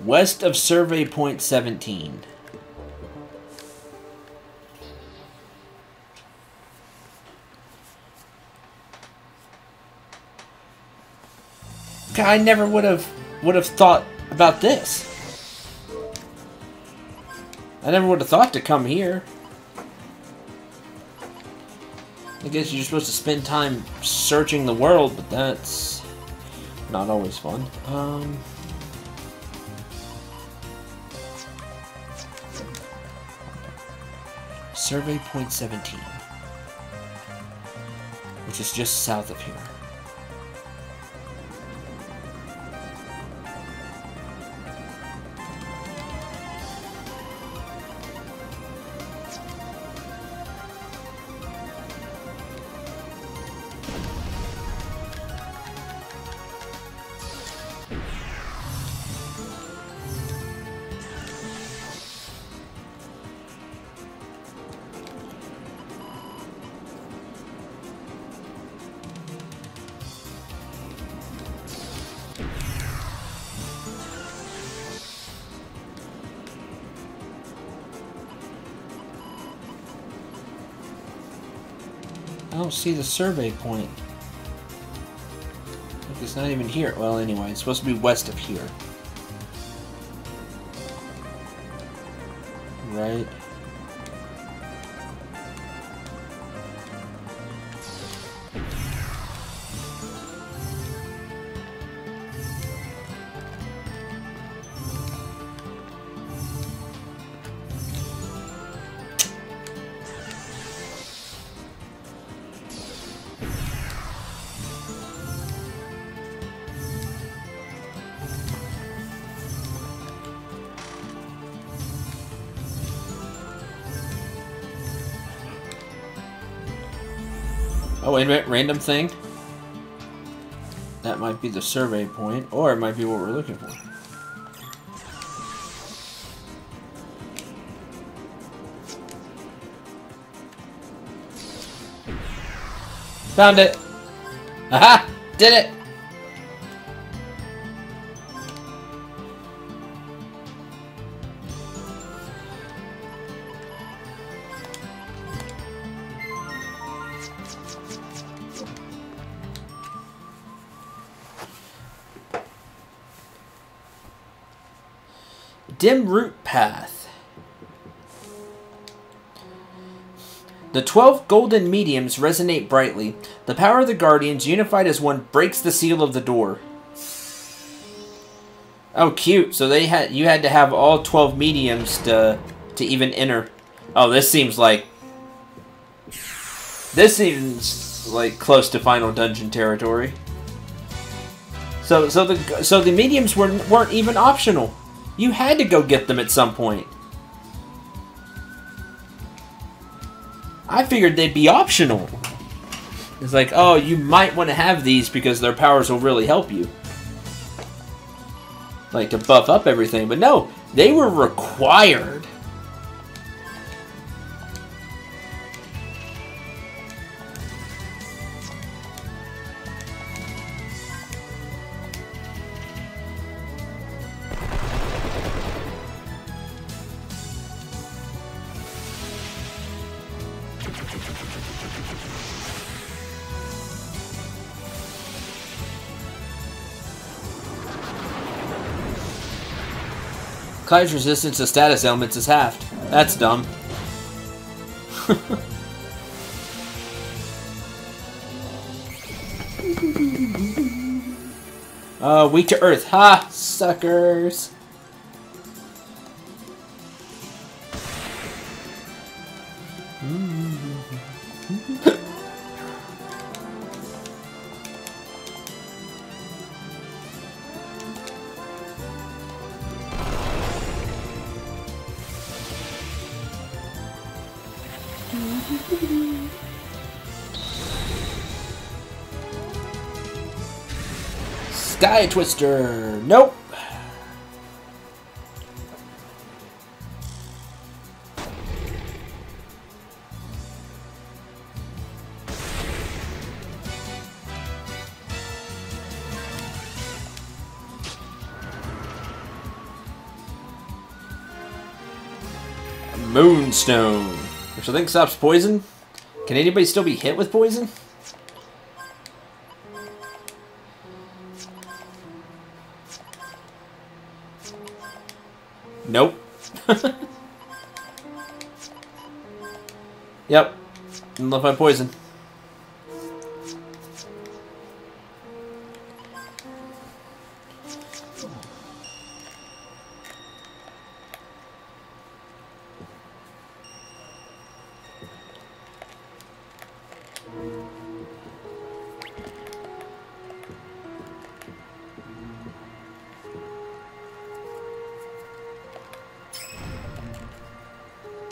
West of Survey Point 17. God, I never would have thought about this. I never would have thought to come here. I guess you're supposed to spend time searching the world, but that's not always fun. Survey Point 17, which is just south of here. I don't see the survey point. Look, it's not even here. Well, anyway, it's supposed to be west of here. Right. Oh, wait a minute, random thing. That might be the survey point, or it might be what we're looking for. Found it! Aha! Did it! Dim route path. The 12 golden mediums resonate brightly. The power of the guardians, unified as one, breaks the seal of the door. Oh, cute. So you had to have all 12 mediums to even enter. Oh, this seems like close to final dungeon territory. So the mediums weren't even optional. You had to go get them at some point. I figured they'd be optional. It's like, oh, you might want to have these because their powers will really help you. Like, to buff up everything. But no, they were required. Cloud's resistance to status elements is halved. That's dumb. Weak to earth. Ha! Suckers! Sky Twister! Nope! Moonstone, which I think stops poison. Can anybody still be hit with poison? Nope. Yep. Nullified poison.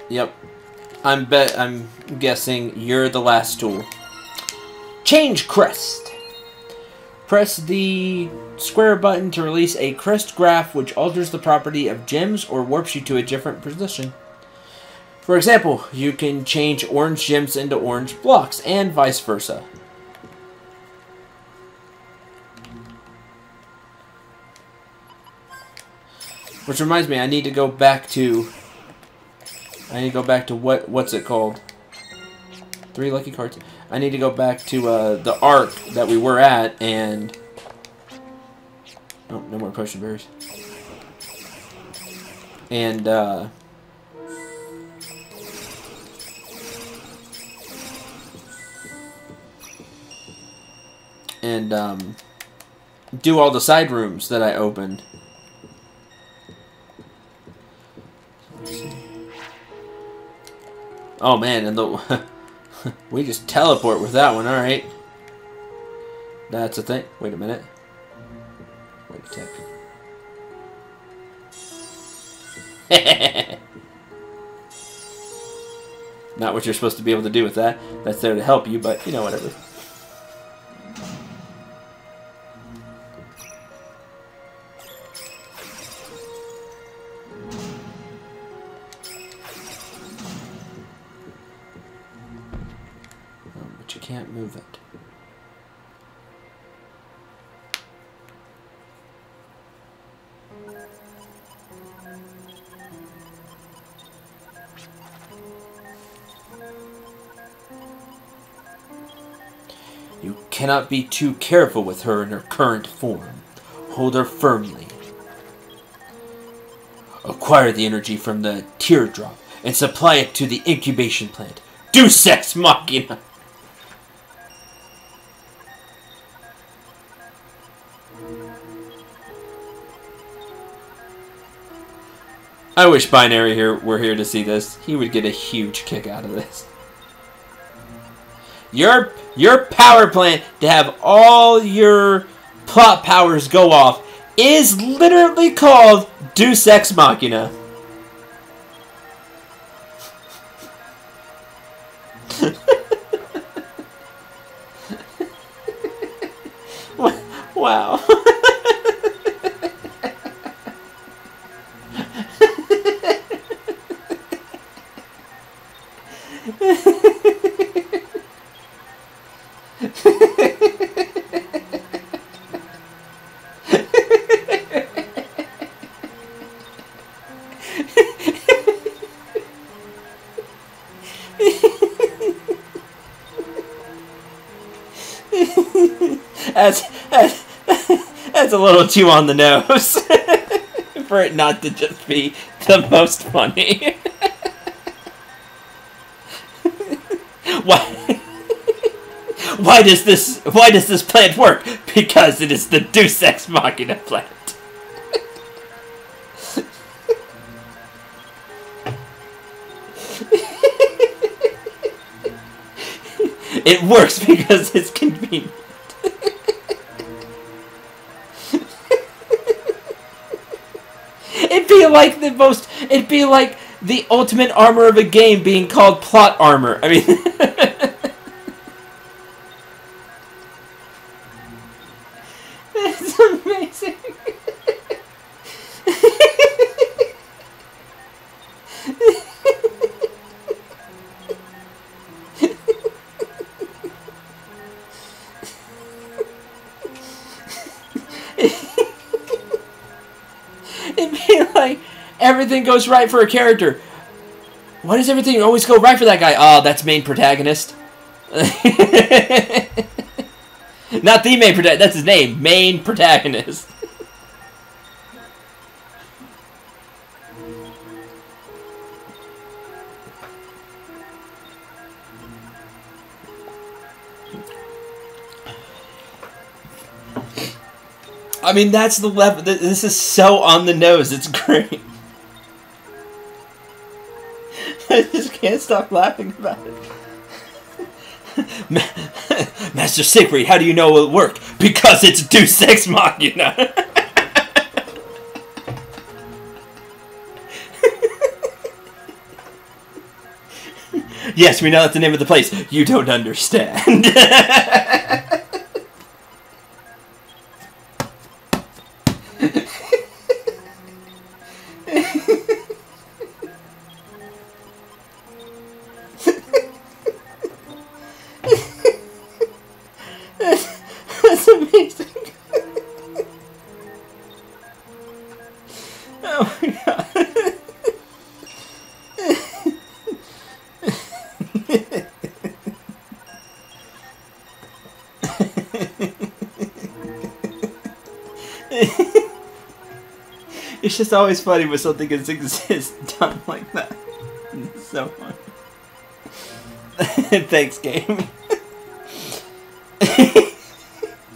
Yep. I'm guessing you're the last tool. Change crest. Press the square button to release a crest graph which alters the property of gems or warps you to a different position. For example, you can change orange gems into orange blocks and vice versa. Which reminds me, I need to go back to what's it called? 3 lucky cards. I need to go back to the arc that we were at and oh, no more potion berries. And do all the side rooms that I opened. Oh man, and the we just teleport with that one, alright. That's a thing. Wait a minute. Wait a tick. Not what you're supposed to be able to do with that. That's there to help you, but you know, whatever. But you can't move it. You cannot be too careful with her in her current form. Hold her firmly. Acquire the energy from the teardrop and supply it to the incubation plant. Deus Ex Machina! I wish Binary were here to see this. He would get a huge kick out of this. Your power plant to have all your plot powers go off is literally called Deus Ex Machina. Wow. That's a little too on the nose for it not to just be the most funny. Why does this plant work? Because it is the Deus Ex Machina plant. It works because it's convenient. It'd be like the ultimate armor of a game being called plot armor. I mean, it's amazing. It'd be like everything goes right for a character. Why does everything always go right for that guy? Oh, that's main protagonist. Not the main protagonist. That's his name. Main protagonist. I mean, that's the level. This is so on the nose. It's great. I just can't stop laughing about it. Master Siegfried, how do you know it will work? Because it's Deus Ex Machina. Yes, we know that's the name of the place. You don't understand. That's amazing. Oh my god. It's just always funny when something exists done like that. It's so funny. Thanks, game.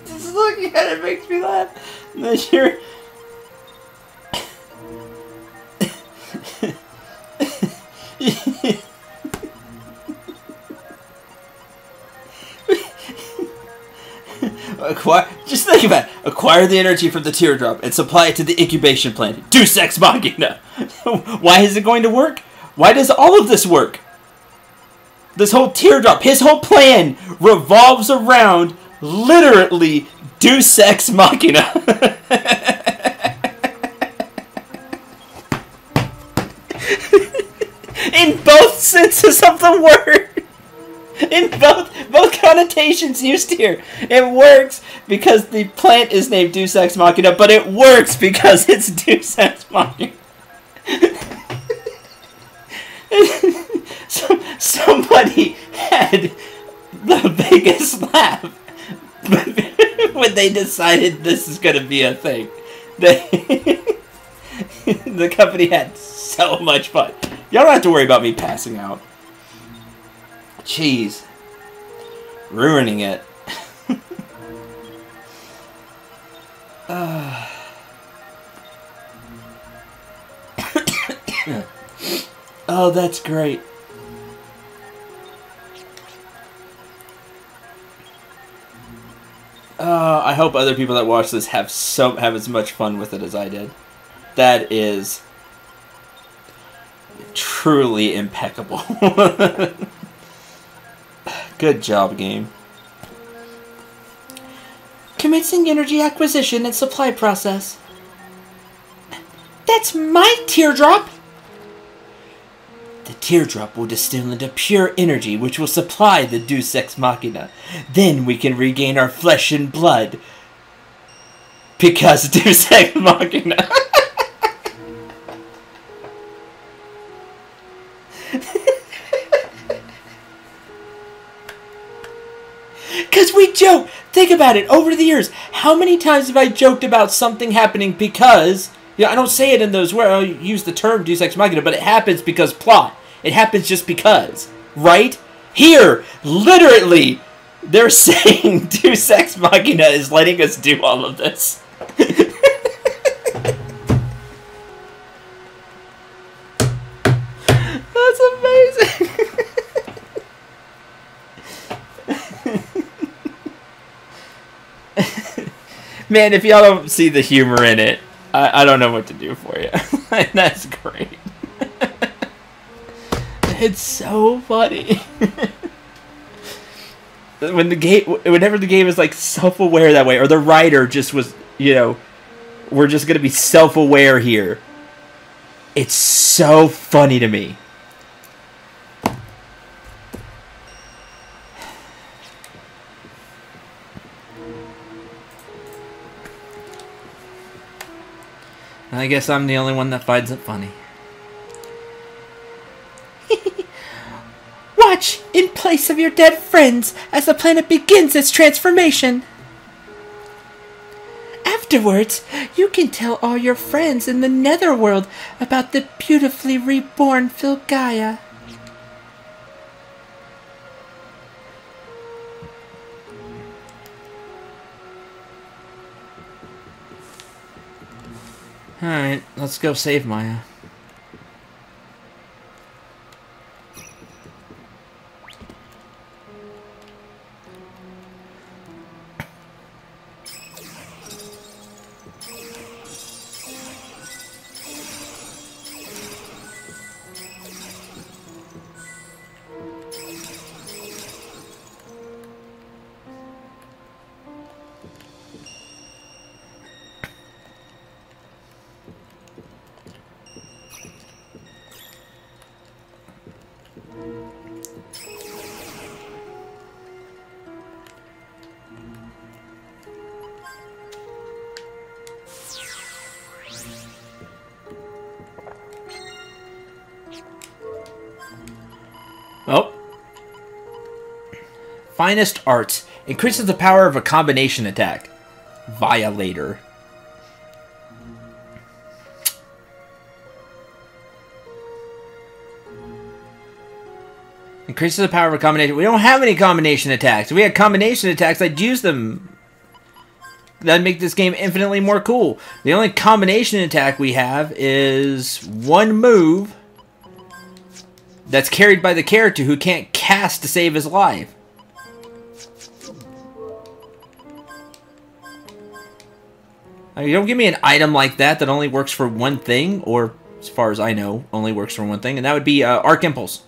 Just looking at it makes me laugh. Unless you're... Just think about it. Acquire the energy from the teardrop and supply it to the incubation plant. Deus Ex Machina. Why is it going to work? Why does all of this work? This whole teardrop, his whole plan revolves around literally Deus Ex Machina. In both senses of the word. In both connotations used here. It works because the plant is named Deus Ex Machina, but it works because it's Deus Ex Machina. Somebody had the biggest laugh when they decided this is going to be a thing. The company had so much fun. Y'all don't have to worry about me passing out. Jeez. Ruining it. Oh, that's great. I hope other people that watch this have as much fun with it as I did. That is truly impeccable. Good job, game. Commencing energy acquisition and supply process. That's my teardrop! The teardrop will distill into pure energy, which will supply the Deus Ex Machina. Then we can regain our flesh and blood. Because Deus Ex Machina. Because we joke. Think about it. Over the years, how many times have I joked about something happening because... Yeah, I don't say it in those words. I use the term Deus Ex Machina, but it happens because plot. It happens just because. Right? Here, literally, they're saying Deus Ex Machina is letting us do all of this. That's amazing. Man, if y'all don't see the humor in it, I don't know what to do for you. That's great. It's so funny. Whenever the game is like self-aware that way, or the writer just was, you know, we're just gonna be self-aware here. It's so funny to me. I guess I'm the only one that finds it funny. place of your dead friends as the planet begins its transformation. Afterwards, you can tell all your friends in the netherworld about the beautifully reborn Filgaia. Alright, let's go save Maya. Oh. Finest Arts. Increases the power of a combination attack. Violator. Increases the power of a combination. We don't have any combination attacks. If we had combination attacks, I'd use them. That'd make this game infinitely more cool. The only combination attack we have is one move that's carried by the character who can't cast to save his life. I mean, you don't give me an item like that that only works for one thing, or as far as I know, only works for one thing, and that would be Arc Impulse.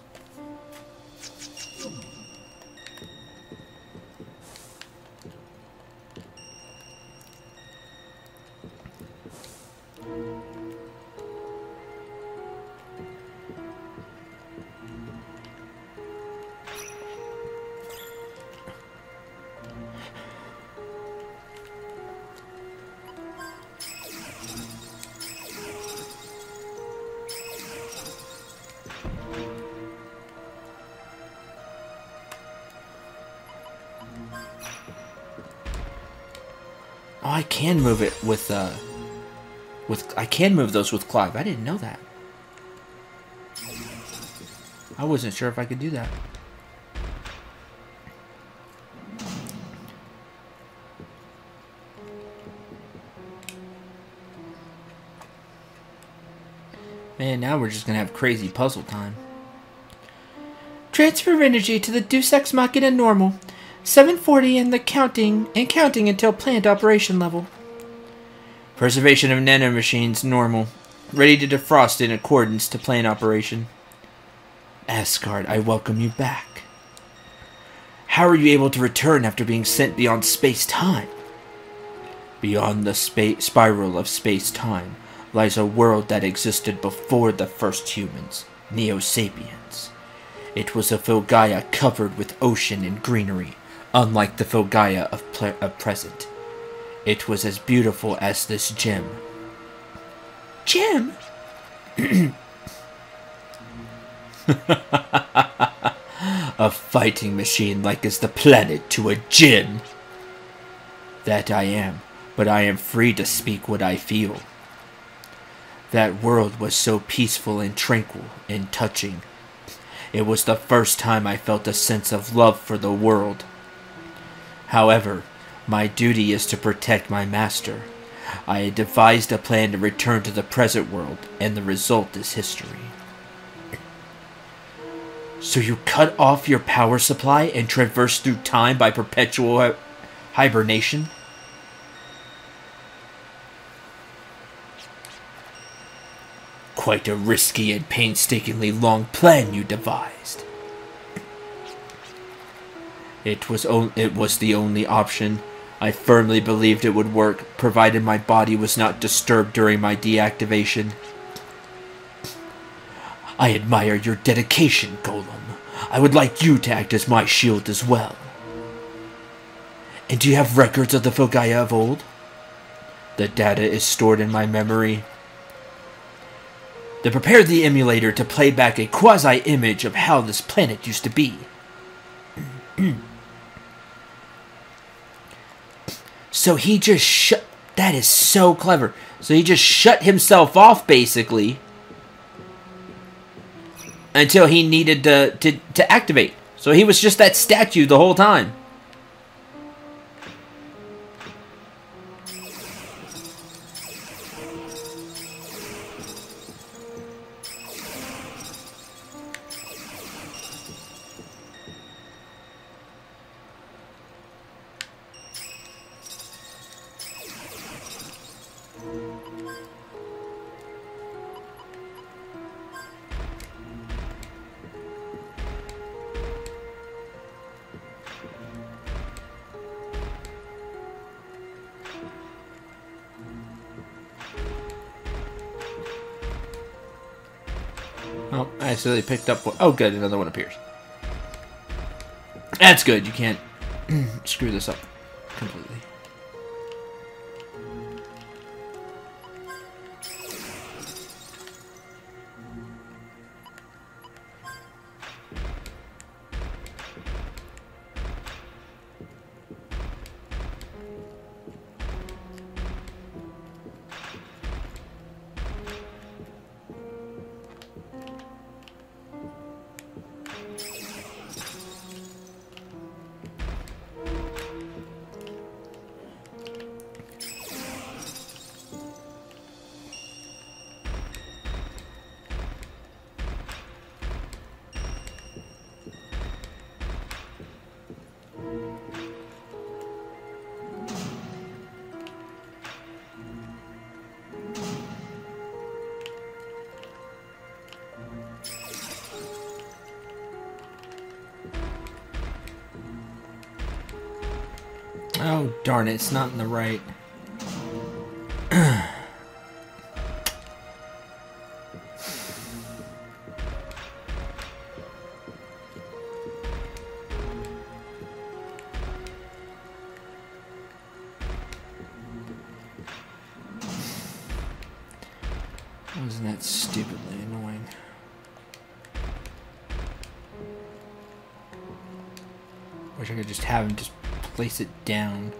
Oh, I can move it with I can move those with Clive. I didn't know that. I wasn't sure if I could do that. Man, now we're just gonna have crazy puzzle time. Transfer energy to the Deus Ex Machina normal. 740 and counting until plant operation level. Preservation of nanomachines normal. Ready to defrost in accordance to plant operation. Asgard, I welcome you back. How are you able to return after being sent beyond space-time? Beyond the spiral of space-time lies a world that existed before the first humans, Neo-Sapiens. It was a Filgaia covered with ocean and greenery, unlike the Filgaia of present. It was as beautiful as this gem. Gem? A fighting machine like as the planet to a gem. That I am, but I am free to speak what I feel. That world was so peaceful and tranquil and touching. It was the first time I felt a sense of love for the world. However, my duty is to protect my master. I had devised a plan to return to the present world, and the result is history. So you cut off your power supply and traverse through time by perpetual hibernation? Quite a risky and painstakingly long plan you devised. It was the only option. I firmly believed it would work, provided my body was not disturbed during my deactivation. I admire your dedication, Golem. I would like you to act as my shield as well. And do you have records of the Filgaia of old? The data is stored in my memory. They prepared the emulator to play back a quasi-image of how this planet used to be. So he just shut... That is so clever. So he just shut himself off, basically, until he needed to activate. So he was just that statue the whole time. Oh, I accidentally picked up one. Oh, good, another one appears. That's good. You can't screw this up completely. Oh, darn it. It's not in the right. Wasn't that stupidly annoying? Wish I could just have him just place it down.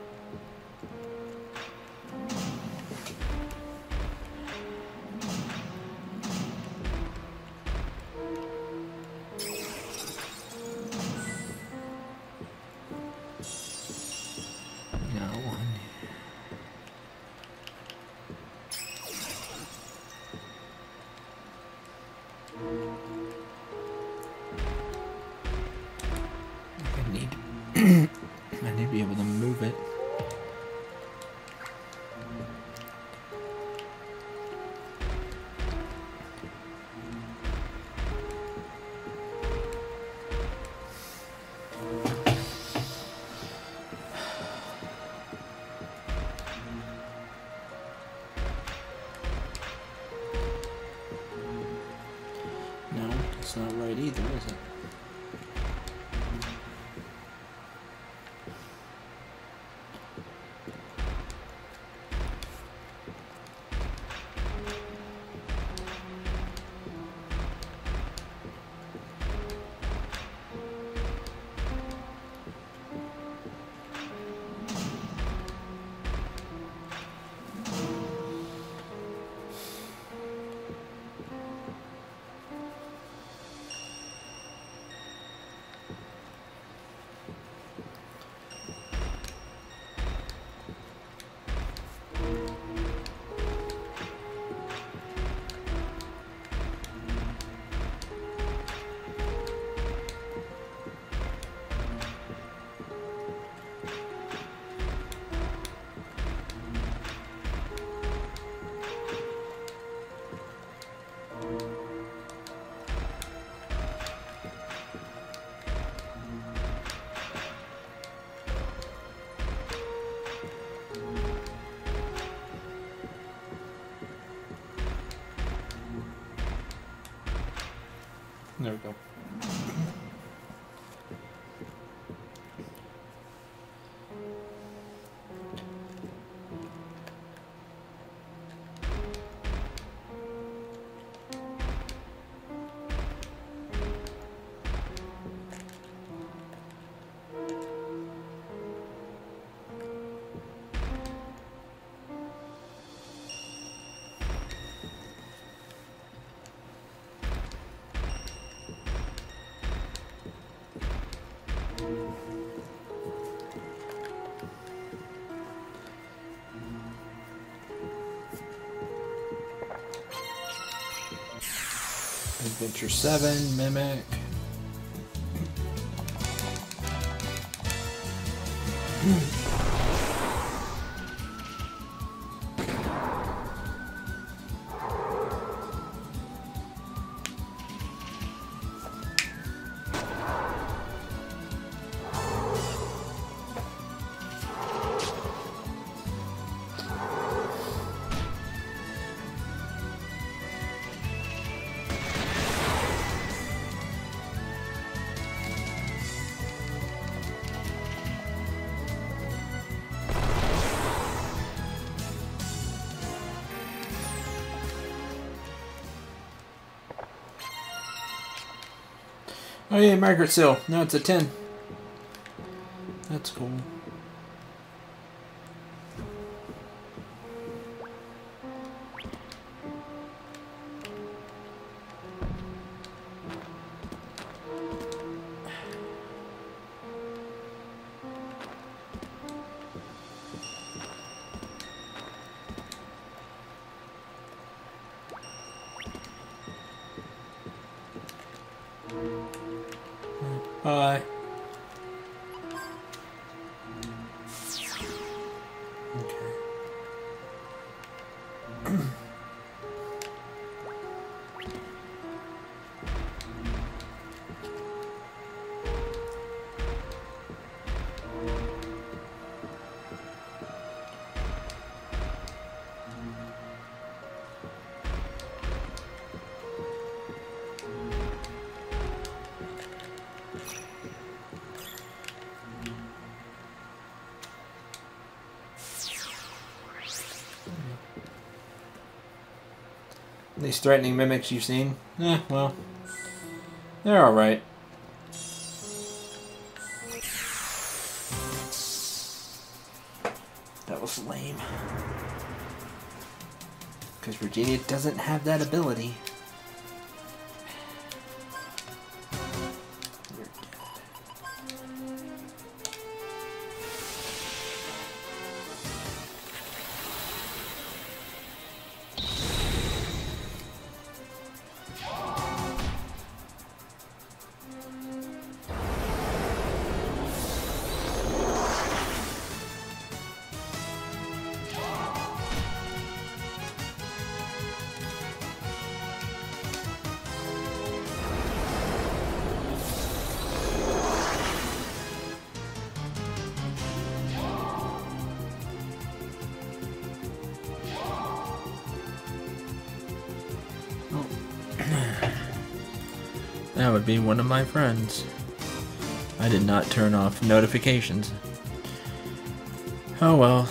I need to be able to move it. No, it's not right either, is it? There we go. Adventure 7, Mimic. Oh yeah, Margaret Sill. No, it's a 10. That's cool. Bye. Okay. These threatening mimics you've seen? Well, they're alright. That was lame. Because Virginia doesn't have that ability. You're dead. That would be one of my friends. I did not turn off notifications. Oh well.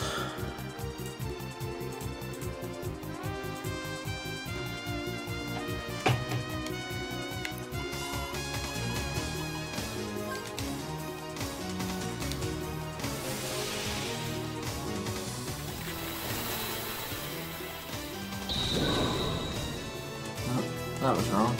Oh, that was wrong.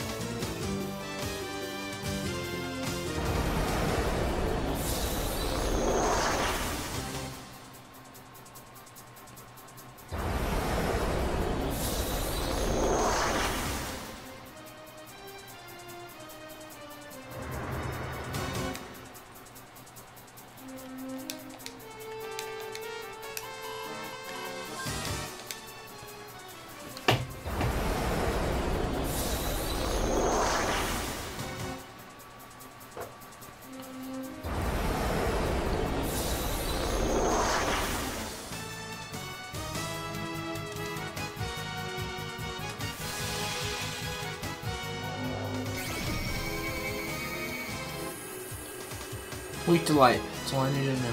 Weak to light. That's all I need to know.